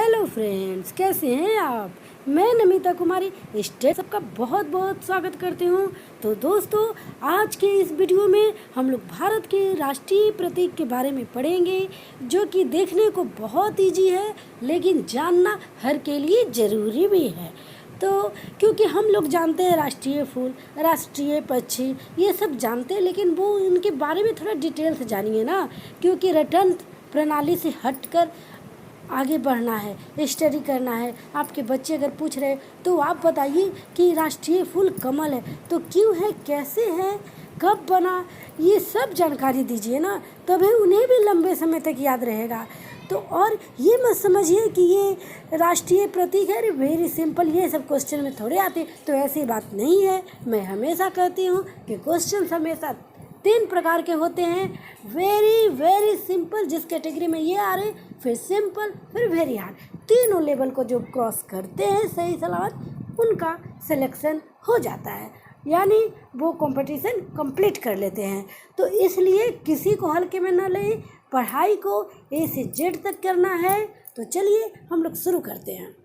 Hello friends, कैसे हैं आप। मैं नमिता कुमारी स्टेट सबका बहुत बहुत स्वागत करती हूँ। तो दोस्तों, आज के इस वीडियो में हम लोग भारत के राष्ट्रीय प्रतीक के बारे में पढ़ेंगे, जो कि देखने को बहुत इजी है लेकिन जानना हर के लिए ज़रूरी भी है। तो क्योंकि हम लोग जानते हैं राष्ट्रीय फूल, राष्ट्रीय पक्षी, ये सब जानते हैं, लेकिन वो इनके बारे में थोड़ा डिटेल से जानिए ना, क्योंकि रटन प्रणाली से हटकर आगे बढ़ना है, स्टडी करना है। आपके बच्चे अगर पूछ रहे तो आप बताइए कि राष्ट्रीय फूल कमल है तो क्यों है, कैसे है, कब बना, ये सब जानकारी दीजिए ना, तभी उन्हें भी लंबे समय तक याद रहेगा। तो और ये मत समझिए कि ये राष्ट्रीय प्रतीक है, वेरी सिंपल, ये सब क्वेश्चन में थोड़े आते, तो ऐसी बात नहीं है। मैं हमेशा कहती हूँ कि क्वेश्चन हमेशा 3 प्रकार के होते हैं, वेरी वेरी सिंपल जिस कैटेगरी में ये आ रहे, फिर सिंपल, फिर वेरी हार्ड। तीनों लेवल को जो क्रॉस करते हैं सही सलामत, उनका सिलेक्शन हो जाता है, यानी वो कंपटीशन कंप्लीट कर लेते हैं। तो इसलिए किसी को हल्के में न लें, पढ़ाई को A से Z तक करना है। तो चलिए हम लोग शुरू करते हैं।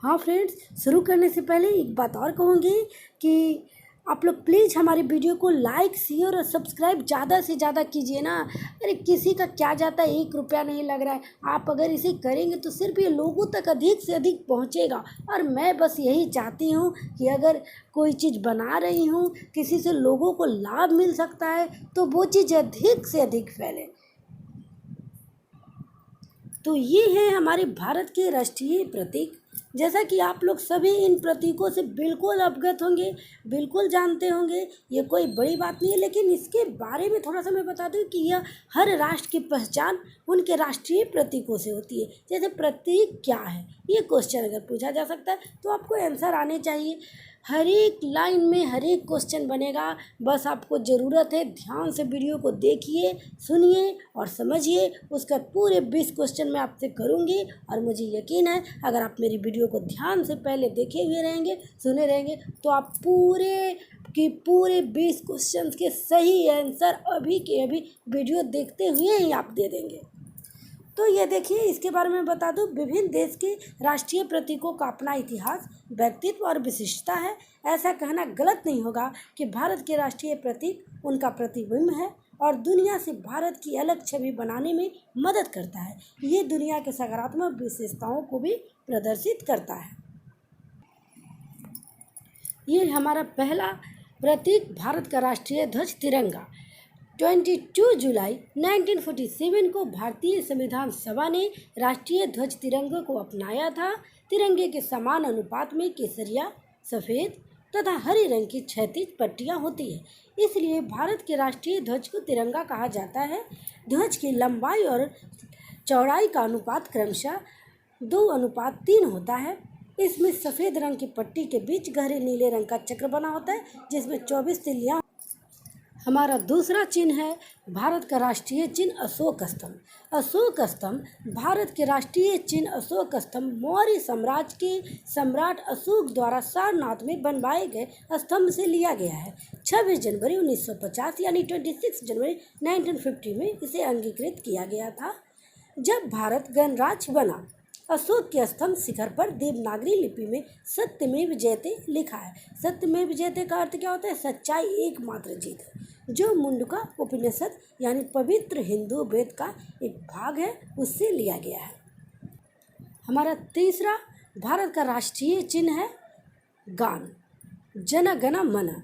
हाँ फ्रेंड्स, शुरू करने से पहले एक बात और कहूँगी कि आप लोग प्लीज़ हमारी वीडियो को लाइक, शेयर और सब्सक्राइब ज़्यादा से ज़्यादा कीजिए ना। अरे किसी का क्या जाता है, 1 रुपया नहीं लग रहा है। आप अगर इसे करेंगे तो सिर्फ ये लोगों तक अधिक से अधिक पहुंचेगा। और मैं बस यही चाहती हूं कि अगर कोई चीज़ बना रही हूं, किसी से लोगों को लाभ मिल सकता है, तो वो चीज़ अधिक से अधिक फैले। तो ये है हमारे भारत के राष्ट्रीय प्रतीक। जैसा कि आप लोग सभी इन प्रतीकों से बिल्कुल अवगत होंगे, बिल्कुल जानते होंगे, ये कोई बड़ी बात नहीं है। लेकिन इसके बारे में थोड़ा सा मैं बता दूं कि यह हर राष्ट्र की पहचान उनके राष्ट्रीय प्रतीकों से होती है। जैसे प्रतीक क्या है, ये क्वेश्चन अगर पूछा जा सकता है तो आपको आंसर आने चाहिए। हर एक लाइन में हर एक क्वेश्चन बनेगा। बस आपको ज़रूरत है ध्यान से वीडियो को देखिए, सुनिए और समझिए। उसका पूरे 20 क्वेश्चन मैं आपसे करूँगी और मुझे यकीन है अगर आप मेरी वीडियो को ध्यान से पहले देखे हुए रहेंगे, सुने रहेंगे, तो आप पूरे 20 क्वेश्चन के सही आंसर अभी के अभी वीडियो देखते हुए ही आप दे देंगे। तो ये देखिए, इसके बारे में बता दूं, विभिन्न देश के राष्ट्रीय प्रतीकों का अपना इतिहास, व्यक्तित्व और विशिष्टता है। ऐसा कहना गलत नहीं होगा कि भारत के राष्ट्रीय प्रतीक उनका प्रतिबिंब है और दुनिया से भारत की अलग छवि बनाने में मदद करता है। ये दुनिया के सकारात्मक विशेषताओं को भी प्रदर्शित करता है। ये हमारा पहला प्रतीक, भारत का राष्ट्रीय ध्वज तिरंगा। 22 जुलाई 1947 को भारतीय संविधान सभा ने राष्ट्रीय ध्वज तिरंगे को अपनाया था। तिरंगे के समान अनुपात में केसरिया, सफ़ेद तथा हरे रंग की क्षैतिज पट्टियाँ होती है, इसलिए भारत के राष्ट्रीय ध्वज को तिरंगा कहा जाता है। ध्वज की लंबाई और चौड़ाई का अनुपात क्रमशः 2:3 होता है। इसमें सफ़ेद रंग की पट्टी के बीच गहरे नीले रंग का चक्र बना होता है, जिसमें 24 तिल्लियाँ। हमारा दूसरा चिन्ह है भारत का राष्ट्रीय चिन्ह अशोक स्तंभ। अशोक स्तंभ भारत के राष्ट्रीय चिन्ह अशोक स्तंभ मौर्य साम्राज्य के सम्राट अशोक द्वारा सारनाथ में बनवाए गए स्तंभ से लिया गया है। 26 जनवरी 1950 यानी 26 जनवरी 1950 में इसे अंगीकृत किया गया था, जब भारत गणराज्य बना। अशोक के स्तंभ शिखर पर देवनागरी लिपि में सत्यमेव जयते लिखा है। सत्यमेव जयते का अर्थ क्या होता है? सच्चाई एकमात्र जीत है, जो मुंडका उपनिषद यानी पवित्र हिंदू वेद का एक भाग है, उससे लिया गया है। हमारा तीसरा भारत का राष्ट्रीय चिन्ह है गान, जन गण मन।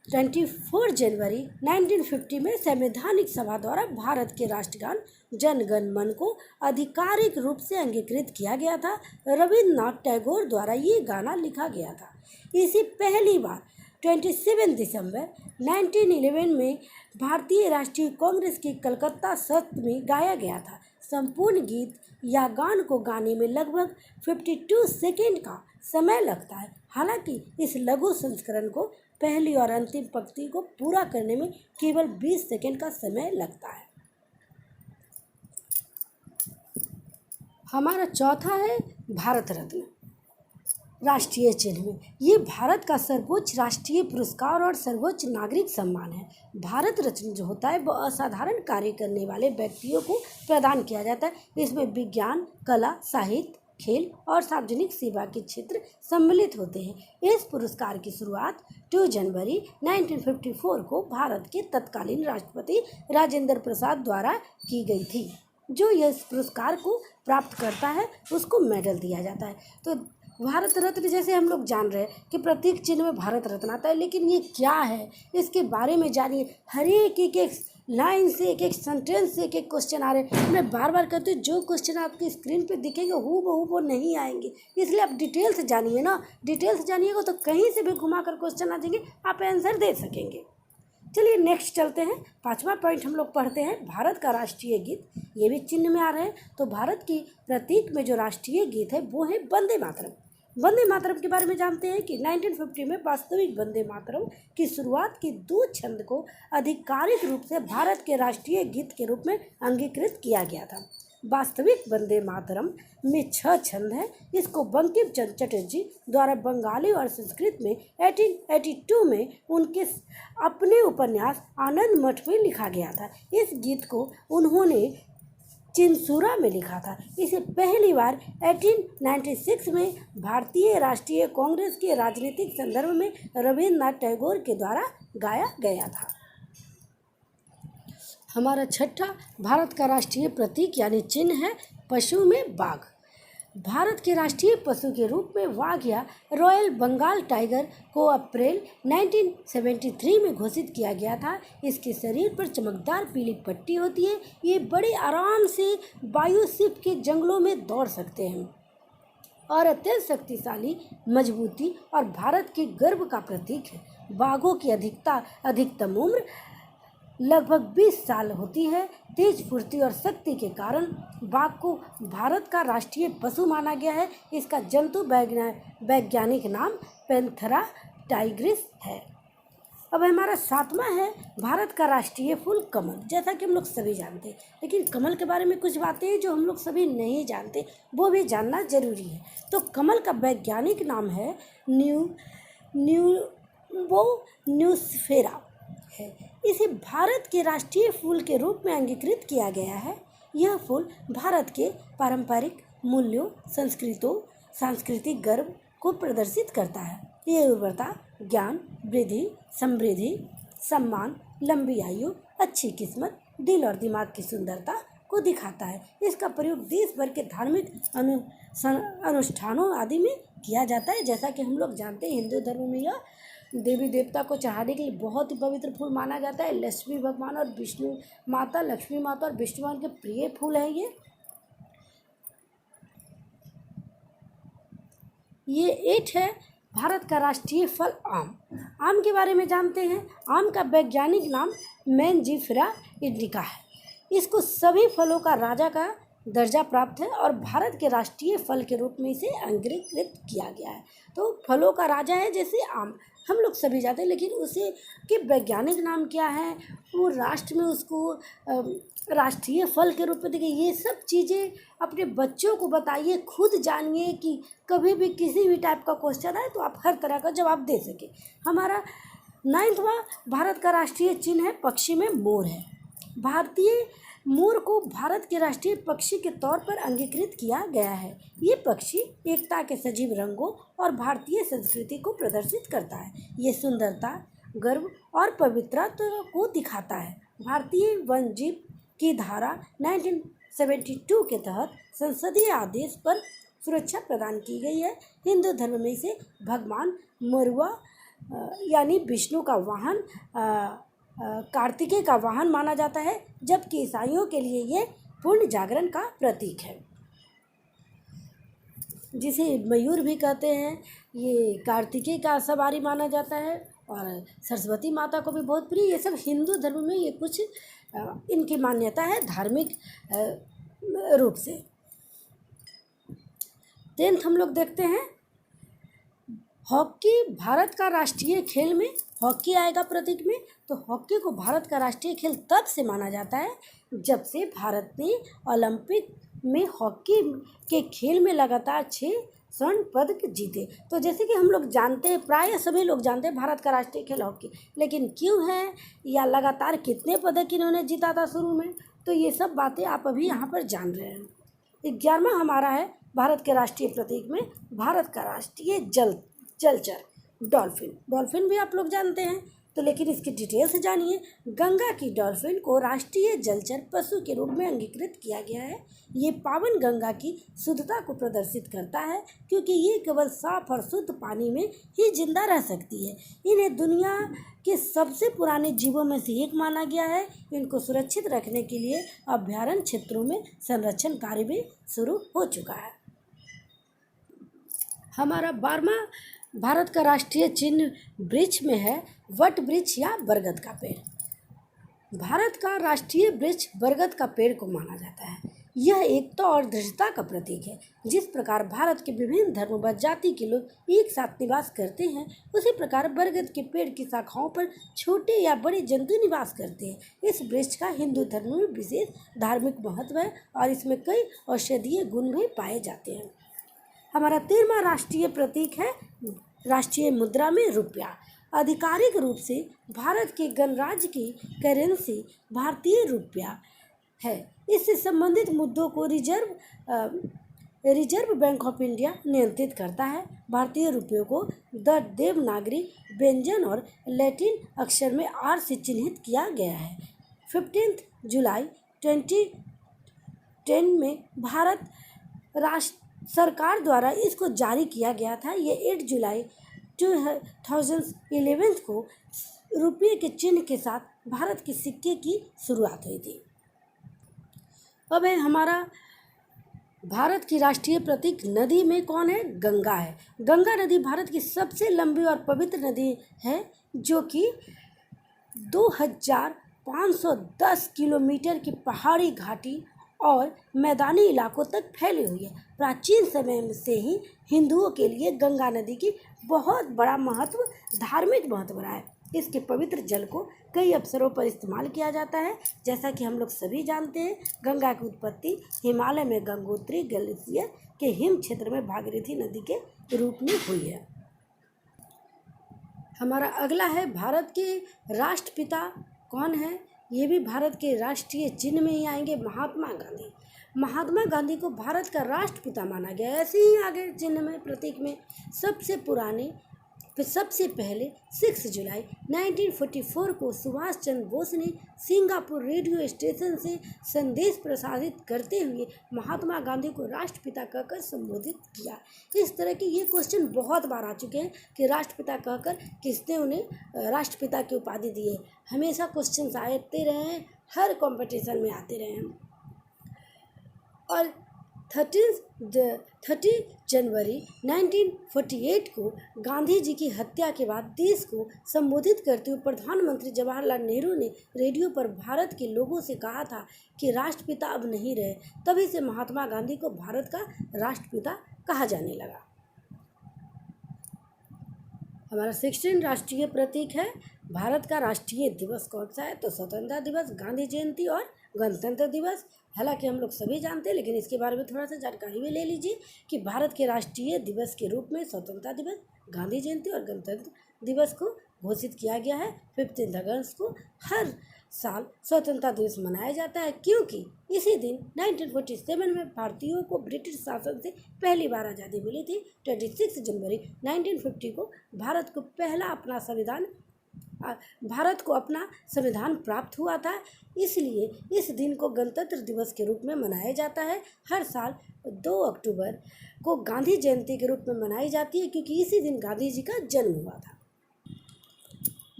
24 जनवरी 1950 में संवैधानिक सभा द्वारा भारत के राष्ट्रगान जन गण मन को आधिकारिक रूप से अंगीकृत किया गया था। रविन्द्रनाथ टैगोर द्वारा ये गाना लिखा गया था। इसे पहली बार 27 दिसंबर 1911 में भारतीय राष्ट्रीय कांग्रेस की कलकत्ता सत्र में गाया गया था। संपूर्ण गीत या गान को गाने में लगभग 52 सेकेंड का समय लगता है। हालांकि इस लघु संस्करण को पहली और अंतिम पंक्ति को पूरा करने में केवल 20 सेकेंड का समय लगता है। हमारा चौथा है भारत रत्न राष्ट्रीय चिन्ह में। ये भारत का सर्वोच्च राष्ट्रीय पुरस्कार और सर्वोच्च नागरिक सम्मान है। भारत रत्न जो होता है वह असाधारण कार्य करने वाले व्यक्तियों को प्रदान किया जाता है। इसमें विज्ञान, कला, साहित्य, खेल और सार्वजनिक सेवा के क्षेत्र सम्मिलित होते हैं। इस पुरस्कार की शुरुआत 2 जनवरी 1954 को भारत के तत्कालीन राष्ट्रपति राजेंद्र प्रसाद द्वारा की गई थी। जो इस पुरस्कार को प्राप्त करता है उसको मेडल दिया जाता है। तो भारत रत्न जैसे हम लोग जान रहे हैं कि प्रतीक चिन्ह में भारत रत्न आता है, लेकिन ये क्या है इसके बारे में जानिए। हर एक लाइन से, एक सेंटेंस से एक क्वेश्चन आ रहे हैं। मैं बार बार कहती हूँ, जो क्वेश्चन आपकी स्क्रीन पे दिखेंगे हूबहू वो नहीं आएंगे, इसलिए आप डिटेल से जानिए ना। डिटेल से जानिएगा तो कहीं से भी घुमा कर क्वेश्चन आ जाएंगे, आप आंसर दे सकेंगे। चलिए नेक्स्ट चलते हैं। 5वां पॉइंट हम लोग पढ़ते हैं, भारत का राष्ट्रीय गीत। ये भी चिन्ह में आ रहे हैं। तो भारत की प्रतीक में जो राष्ट्रीय गीत है वो है वंदे मातरम। वंदे मातरम के बारे में जानते हैं कि 1950 में वास्तविक वंदे मातरम की शुरुआत की 2 छंद को आधिकारिक रूप से भारत के राष्ट्रीय गीत के रूप में अंगीकृत किया गया था। वास्तविक वंदे मातरम में 6 छंद हैं। इसको बंकिम चंद्र चटर्जी द्वारा बंगाली और संस्कृत में 1882 में उनके अपने उपन्यास आनंद मठ में लिखा गया था। इस गीत को उन्होंने चिंसुरा में लिखा था। इसे पहली बार 1896 में भारतीय राष्ट्रीय कांग्रेस के राजनीतिक संदर्भ में रविन्द्रनाथ टैगोर के द्वारा गाया गया था। हमारा 6ठा भारत का राष्ट्रीय प्रतीक यानी चिन्ह है पशु में बाघ। भारत के राष्ट्रीय पशु के रूप में वाघ या रॉयल बंगाल टाइगर को अप्रैल 1973 में घोषित किया गया था। इसके शरीर पर चमकदार पीली पट्टी होती है। ये बड़े आराम से बायोसिप के जंगलों में दौड़ सकते हैं और अत्यंत शक्तिशाली, मजबूती और भारत के गर्व का प्रतीक है। बाघों की अधिकतम उम्र लगभग 20 साल होती है। तेज फुर्ती और शक्ति के कारण बाघ को भारत का राष्ट्रीय पशु माना गया है। इसका जंतु वैज्ञानिक नाम पैंथेरा टाइग्रिस है। अब हमारा 7वां है भारत का राष्ट्रीय फूल कमल। जैसा कि हम लोग सभी जानते हैं, लेकिन कमल के बारे में कुछ बातें हैं जो हम लोग सभी नहीं जानते, वो भी जानना जरूरी है। तो कमल का वैज्ञानिक नाम है न्यूस्फेरा है। इसे भारत के राष्ट्रीय फूल के रूप में अंगीकृत किया गया है। यह फूल भारत के पारंपरिक मूल्यों, सांस्कृतिक गर्व को प्रदर्शित करता है। यह उर्वरता, ज्ञान, वृद्धि, समृद्धि, सम्मान, लंबी आयु, अच्छी किस्मत, दिल और दिमाग की सुंदरता को दिखाता है। इसका प्रयोग देश भर के धार्मिक अनुष्ठानों आदि में किया जाता है। जैसा कि हम लोग जानते हैं, हिंदू धर्म में यह देवी देवता को चढ़ाने के लिए बहुत ही पवित्र फूल माना जाता है। लक्ष्मी भगवान और विष्णु माता, लक्ष्मी माता और विष्णु भगवान के प्रिय फूल है ये 8 है भारत का राष्ट्रीय फल आम। आम के बारे में जानते हैं। आम का वैज्ञानिक नाम मैंजीफेरा इंडिका है। इसको सभी फलों का राजा का दर्जा प्राप्त है और भारत के राष्ट्रीय फल के रूप में इसे अंगीकृत किया गया है। तो फलों का राजा है जैसे आम, हम लोग सभी जानते हैं, लेकिन उसे के वैज्ञानिक नाम क्या है, वो राष्ट्र में उसको राष्ट्रीय फल के रूप में देखिए। ये सब चीज़ें अपने बच्चों को बताइए, खुद जानिए कि कभी भी किसी भी टाइप का क्वेश्चन आए तो आप हर तरह का जवाब दे सके। हमारा 9वां भारत का राष्ट्रीय चिन्ह है पक्षी में मोर है। भारतीय मोर को भारत के राष्ट्रीय पक्षी के तौर पर अंगीकृत किया गया है। ये पक्षी एकता के सजीव रंगों और भारतीय संस्कृति को प्रदर्शित करता है। ये सुंदरता, गर्व और पवित्रता को दिखाता है। भारतीय वन जीव की धारा 1972 के तहत संसदीय आदेश पर सुरक्षा प्रदान की गई है। हिंदू धर्म में इसे भगवान मरुआ यानी विष्णु का वाहन, कार्तिकेय का वाहन माना जाता है, जबकि ईसाइयों के लिए ये पूर्ण जागरण का प्रतीक है, जिसे मयूर भी कहते हैं। ये कार्तिकेय का सवारी माना जाता है और सरस्वती माता को भी बहुत प्रिय। ये सब हिंदू धर्म में ये कुछ इनकी मान्यता है धार्मिक रूप से। 10th हम लोग देखते हैं हॉकी। भारत का राष्ट्रीय खेल में हॉकी आएगा प्रतीक में। तो हॉकी को भारत का राष्ट्रीय खेल तब से माना जाता है जब से भारत ने ओलंपिक में हॉकी के खेल में लगातार 6 स्वर्ण पदक जीते। तो जैसे कि हम लोग जानते हैं, प्राय सभी लोग जानते हैं भारत का राष्ट्रीय खेल हॉकी, लेकिन क्यों है या लगातार कितने पदक इन्होंने जीता था शुरू में, तो ये सब बातें आप अभी यहाँ पर जान रहे हैं। 11वां हमारा है भारत के राष्ट्रीय प्रतीक में भारत का राष्ट्रीय जलचर डॉल्फिन भी आप लोग जानते हैं, तो लेकिन इसकी डिटेल से जानिए। गंगा की डॉल्फिन को राष्ट्रीय जलचर पशु के रूप में अंगीकृत किया गया है। ये पावन गंगा की शुद्धता को प्रदर्शित करता है, क्योंकि ये केवल साफ और शुद्ध पानी में ही जिंदा रह सकती है। इन्हें दुनिया के सबसे पुराने जीवों में से एक माना गया है। इनको सुरक्षित रखने के लिए अभयारण्य क्षेत्रों में संरक्षण कार्य भी शुरू हो चुका है। हमारा 12वां भारत का राष्ट्रीय चिन्ह वृक्ष में है वट वृक्ष या बरगद का पेड़। भारत का राष्ट्रीय वृक्ष बरगद का पेड़ को माना जाता है। यह एकता और दृढ़ता का प्रतीक है। जिस प्रकार भारत के विभिन्न धर्म व जाति के लोग एक साथ निवास करते हैं, उसी प्रकार बरगद के पेड़ की शाखाओं पर छोटे या बड़े जंतु निवास करते हैं। इस वृक्ष का हिंदू धर्म में विशेष धार्मिक महत्व है और इसमें कई औषधीय गुण भी पाए जाते हैं। हमारा 13वां राष्ट्रीय प्रतीक है राष्ट्रीय मुद्रा में रुपया। आधिकारिक रूप से भारत के गणराज्य की करेंसी भारतीय रुपया है। इससे संबंधित मुद्दों को रिजर्व बैंक ऑफ इंडिया नियंत्रित करता है। भारतीय रुपयों को देवनागरी व्यंजन और लैटिन अक्षर में R से चिन्हित किया गया है। 15 जुलाई 2010 में भारत सरकार द्वारा इसको जारी किया गया था। ये 8 जुलाई 2011 को रुपये के चिन्ह के साथ भारत के सिक्के की शुरुआत हुई थी। अब है हमारा भारत की राष्ट्रीय प्रतीक नदी में कौन है? गंगा है। गंगा नदी भारत की सबसे लंबी और पवित्र नदी है, जो कि 2510 किलोमीटर की पहाड़ी घाटी और मैदानी इलाकों तक फैली हुई है। प्राचीन समय से ही हिंदुओं के लिए गंगा नदी की बहुत बड़ा धार्मिक महत्व रहा है। इसके पवित्र जल को कई अवसरों पर इस्तेमाल किया जाता है। जैसा कि हम लोग सभी जानते हैं, गंगा की उत्पत्ति हिमालय में गंगोत्री ग्लेशियर के हिम क्षेत्र में भागीरथी नदी के रूप में हुई है। हमारा अगला है भारत के राष्ट्रपिता कौन है? ये भी भारत के राष्ट्रीय चिन्ह में ही आएंगे, महात्मा गांधी। महात्मा गांधी को भारत का राष्ट्रपिता माना गया है। ऐसे ही आगे चिन्ह में प्रतीक में सबसे पहले 6 जुलाई 1944 को सुभाष चंद्र बोस ने सिंगापुर रेडियो स्टेशन से संदेश प्रसारित करते हुए महात्मा गांधी को राष्ट्रपिता कहकर संबोधित किया। इस तरह के ये क्वेश्चन बहुत बार आ चुके हैं कि राष्ट्रपिता कहकर किसने उन्हें राष्ट्रपिता की उपाधि दी है। हमेशा क्वेश्चन आते रहे हैं, हर कंपटीशन में आते रहे हैं। और 30 जनवरी 1948 को गांधी जी की हत्या के बाद देश को संबोधित करते हुए प्रधानमंत्री जवाहरलाल नेहरू ने रेडियो पर भारत के लोगों से कहा था कि राष्ट्रपिता अब नहीं रहे। तभी से महात्मा गांधी को भारत का राष्ट्रपिता कहा जाने लगा। हमारा 16 राष्ट्रीय प्रतीक है। भारत का राष्ट्रीय दिवस कौन सा है? तो स्वतंत्रता दिवस, गांधी जयंती और गणतंत्र दिवस। हालांकि हम लोग सभी जानते हैं, लेकिन इसके बारे में थोड़ा सा जानकारी भी ले लीजिए कि भारत के राष्ट्रीय दिवस के रूप में स्वतंत्रता दिवस, गांधी जयंती और गणतंत्र दिवस को घोषित किया गया है। 15 अगस्त को हर साल स्वतंत्रता दिवस मनाया जाता है, क्योंकि इसी दिन 1947 में भारतीयों को ब्रिटिश शासन से पहली बार आज़ादी मिली थी। 26 जनवरी 1950 को भारत को अपना संविधान प्राप्त हुआ था। इसलिए इस दिन को गणतंत्र दिवस के रूप में मनाया जाता है। हर साल 2 अक्टूबर को गांधी जयंती के रूप में मनाई जाती है, क्योंकि इसी दिन गांधी जी का जन्म हुआ था।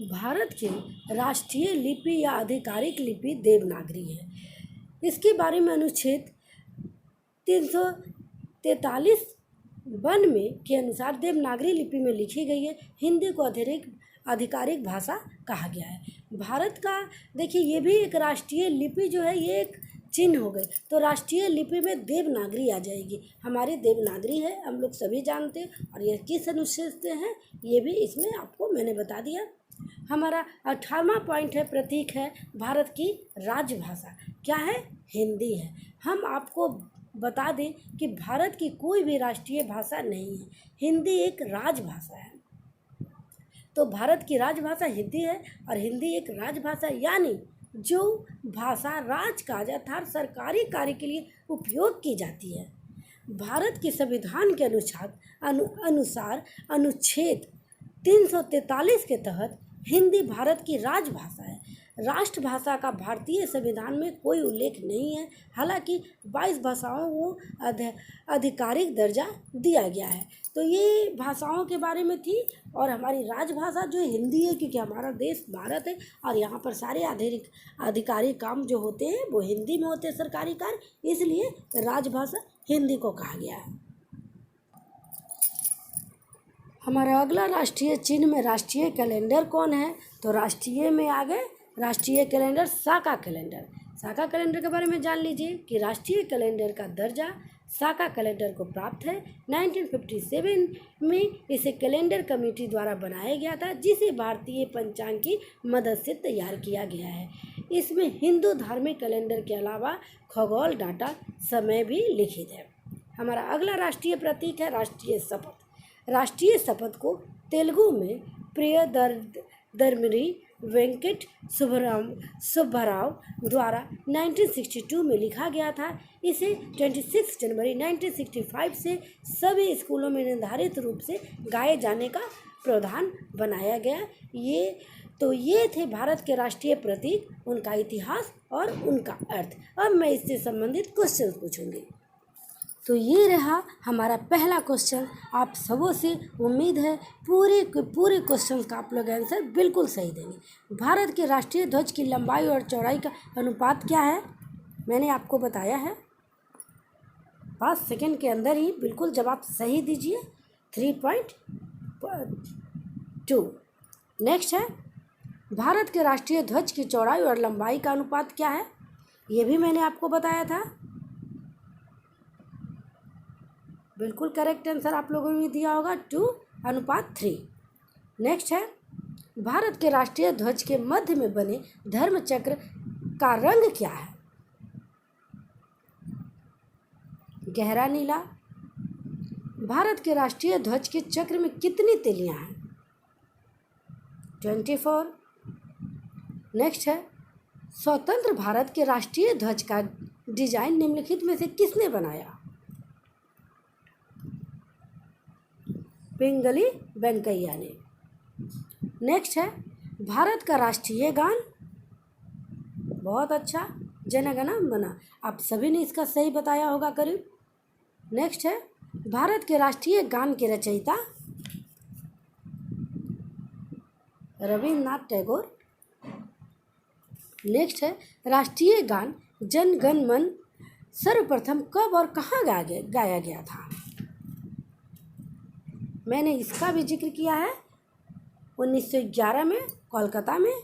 भारत की राष्ट्रीय लिपि या आधिकारिक लिपि देवनागरी है। इसके बारे में अनुच्छेद 343 के अनुसार देवनागरी लिपि में लिखी गई है। हिंदी को आधिकारिक भाषा कहा गया है। भारत का देखिए, ये भी एक राष्ट्रीय लिपि जो है, ये एक चिन्ह हो गए। तो राष्ट्रीय लिपि में देवनागरी आ जाएगी। हमारी देवनागरी है, हम लोग सभी जानते हैं। और ये किस अनुच्छेद से है, ये भी इसमें आपको मैंने बता दिया। हमारा 18वां पॉइंट है, प्रतीक है भारत की राजभाषा। क्या है? हिंदी है। हम आपको बता दें कि भारत की कोई भी राष्ट्रीय भाषा नहीं है, हिंदी एक राजभाषा है। तो भारत की राजभाषा हिंदी है, और हिंदी एक राजभाषा यानी जो भाषा राजकाज अर्थात सरकारी कार्य के लिए उपयोग की जाती है। भारत के संविधान के अनुसार अनुच्छेद 343 के तहत हिंदी भारत की राजभाषा है। राष्ट्रभाषा का भारतीय संविधान में कोई उल्लेख नहीं है, हालांकि 22 भाषाओं को आधिकारिक दर्जा दिया गया है। तो ये भाषाओं के बारे में थी। और हमारी राजभाषा जो हिंदी है, क्योंकि हमारा देश भारत है और यहाँ पर सारे आधिकारिक काम जो होते हैं वो हिंदी में होते हैं, सरकारी कार्य, इसलिए राजभाषा हिंदी को कहा गया है। हमारा अगला राष्ट्रीय चिन्ह में राष्ट्रीय कैलेंडर कौन है? तो राष्ट्रीय में आ गए राष्ट्रीय कैलेंडर साका कैलेंडर। साका कैलेंडर के बारे में जान लीजिए कि राष्ट्रीय कैलेंडर का दर्जा साका कैलेंडर को प्राप्त है। 1957 में इसे कैलेंडर कमेटी द्वारा बनाया गया था, जिसे भारतीय पंचांग की मदद से तैयार किया गया है। इसमें हिंदू धार्मिक कैलेंडर के अलावा खगोल डाटा समय भी लिखित है। हमारा अगला राष्ट्रीय प्रतीक है राष्ट्रीय शपथ। राष्ट्रीय शपथ को तेलुगु में प्रियदर्मिनी वेंकट सुब्बाराव द्वारा 1962 में लिखा गया था। इसे 26 जनवरी 1965 से सभी स्कूलों में निर्धारित रूप से गाए जाने का प्रावधान बनाया गया। ये थे भारत के राष्ट्रीय प्रतीक, उनका इतिहास और उनका अर्थ। अब मैं इससे संबंधित क्वेश्चन पूछूंगी। तो ये रहा हमारा पहला क्वेश्चन। आप सबों से उम्मीद है पूरे क्वेश्चन का आप लोग आंसर बिल्कुल सही देंगे। भारत के राष्ट्रीय ध्वज की लंबाई और चौड़ाई का अनुपात क्या है? मैंने आपको बताया है। 5 सेकंड के अंदर ही बिल्कुल जवाब सही दीजिए। 3.2। नेक्स्ट है भारत के राष्ट्रीय ध्वज की चौड़ाई और लंबाई का अनुपात क्या है? ये भी मैंने आपको बताया था। बिल्कुल करेक्ट आंसर आप लोगों ने दिया होगा 2:3। नेक्स्ट है भारत के राष्ट्रीय ध्वज के मध्य में बने धर्म चक्र का रंग क्या है? गहरा नीला। भारत के राष्ट्रीय ध्वज के चक्र में कितनी तिलियां हैं? 24। नेक्स्ट है स्वतंत्र भारत के राष्ट्रीय ध्वज का डिजाइन निम्नलिखित में से किसने बनाया? पिंगली वेंकैया ने। नेक्स्ट है भारत का राष्ट्रीय गान। बहुत अच्छा, जन गण मन। आप सभी ने इसका सही बताया होगा करीब। नेक्स्ट है भारत के राष्ट्रीय गान के रचयिता रविन्द्रनाथ टैगोर। नेक्स्ट है राष्ट्रीय गान जन गण मन सर्वप्रथम कब और कहाँ गाया गया था? मैंने इसका भी जिक्र किया है 1911 में कोलकाता में।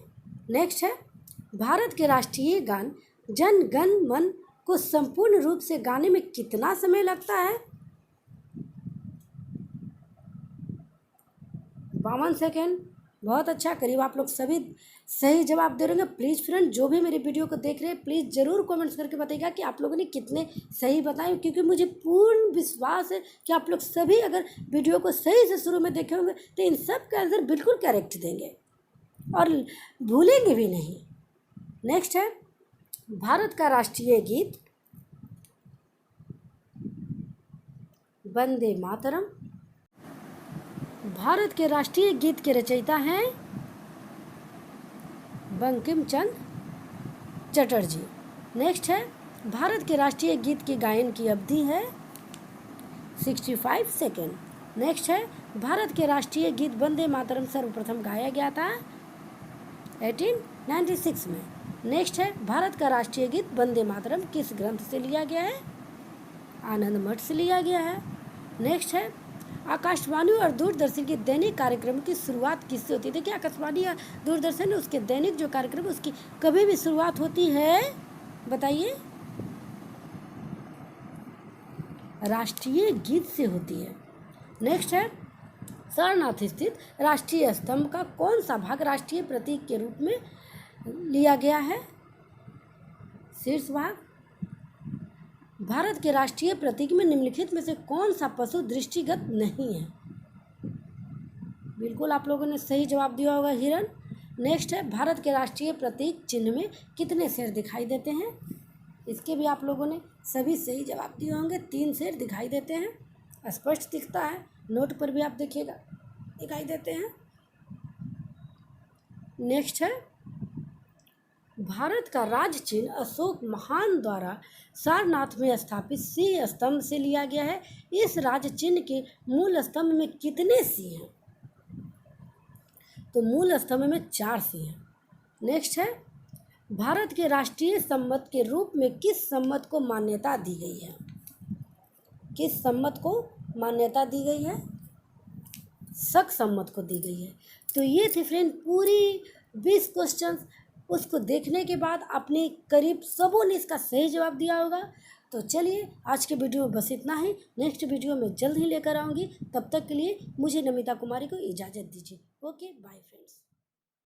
नेक्स्ट है भारत के राष्ट्रीय गान जन गण मन को संपूर्ण रूप से गाने में कितना समय लगता है? 52 सेकेंड। बहुत अच्छा, करीब आप लोग सभी सही जवाब दे रहे हैं। प्लीज़ फ्रेंड, जो भी मेरी वीडियो को देख रहे हैं, प्लीज़ ज़रूर कमेंट्स करके बताइएगा कि आप लोगों ने कितने सही बताए, क्योंकि मुझे पूर्ण विश्वास है कि आप लोग सभी अगर वीडियो को सही से शुरू में देखे होंगे तो इन सब का आंसर बिल्कुल करेक्ट देंगे और भूलेंगे भी नहीं। नेक्स्ट है भारत का राष्ट्रीय गीत वंदे मातरम। भारत के राष्ट्रीय गीत के रचयिता हैं बंकिम चंद्र चटर्जी। नेक्स्ट है भारत के राष्ट्रीय गीत के गायन की अवधि है 65 सेकेंड। नेक्स्ट है भारत के राष्ट्रीय गीत वंदे मातरम सर्वप्रथम गाया गया था 1896 में। नेक्स्ट है भारत का राष्ट्रीय गीत वंदे मातरम किस ग्रंथ से लिया गया है? आनंद मठ से लिया गया है। नेक्स्ट है आकाशवाणी और दूरदर्शन के दैनिक कार्यक्रम की शुरुआत किससे होती है? देखिए, आकाशवाणी या दूरदर्शन उसके दैनिक जो कार्यक्रम उसकी कभी भी शुरुआत होती है, बताइए? राष्ट्रीय गीत से होती है। नेक्स्ट है सारनाथ स्थित राष्ट्रीय स्तंभ का कौन सा भाग राष्ट्रीय प्रतीक के रूप में लिया गया है? शीर्ष भाग। भारत के राष्ट्रीय प्रतीक में निम्नलिखित में से कौन सा पशु दृष्टिगत नहीं है? बिल्कुल आप लोगों ने सही जवाब दिया होगा, हिरण। नेक्स्ट है भारत के राष्ट्रीय प्रतीक चिन्ह में कितने शेर दिखाई देते हैं? इसके भी आप लोगों ने सभी सही जवाब दिए होंगे। 3 सेट दिखाई देते हैं, स्पष्ट दिखता है, नोट पर भी आप देखिएगा दिखाई देते हैं। नेक्स्ट है, भारत का राज्य चिन्ह अशोक महान द्वारा सारनाथ में स्थापित सिंह स्तंभ से लिया गया है। इस राज्य चिन्ह के मूल स्तंभ में कितने सिंह हैं? तो मूल स्तंभ में 4 सिंह हैं। नेक्स्ट है, भारत के राष्ट्रीय संपत के रूप में किस संपत को मान्यता दी गई है? किस संपत को मान्यता दी गई है? शक संपत को दी गई है। तो ये थे फ्रेंड पूरी 20 क्वेश्चन। उसको देखने के बाद अपने करीब सबों ने इसका सही जवाब दिया होगा। तो चलिए आज के वीडियो में बस इतना ही। नेक्स्ट वीडियो में जल्द ही लेकर आऊँगी। तब तक के लिए मुझे नमिता कुमारी को इजाज़त दीजिए। Okay bye friends.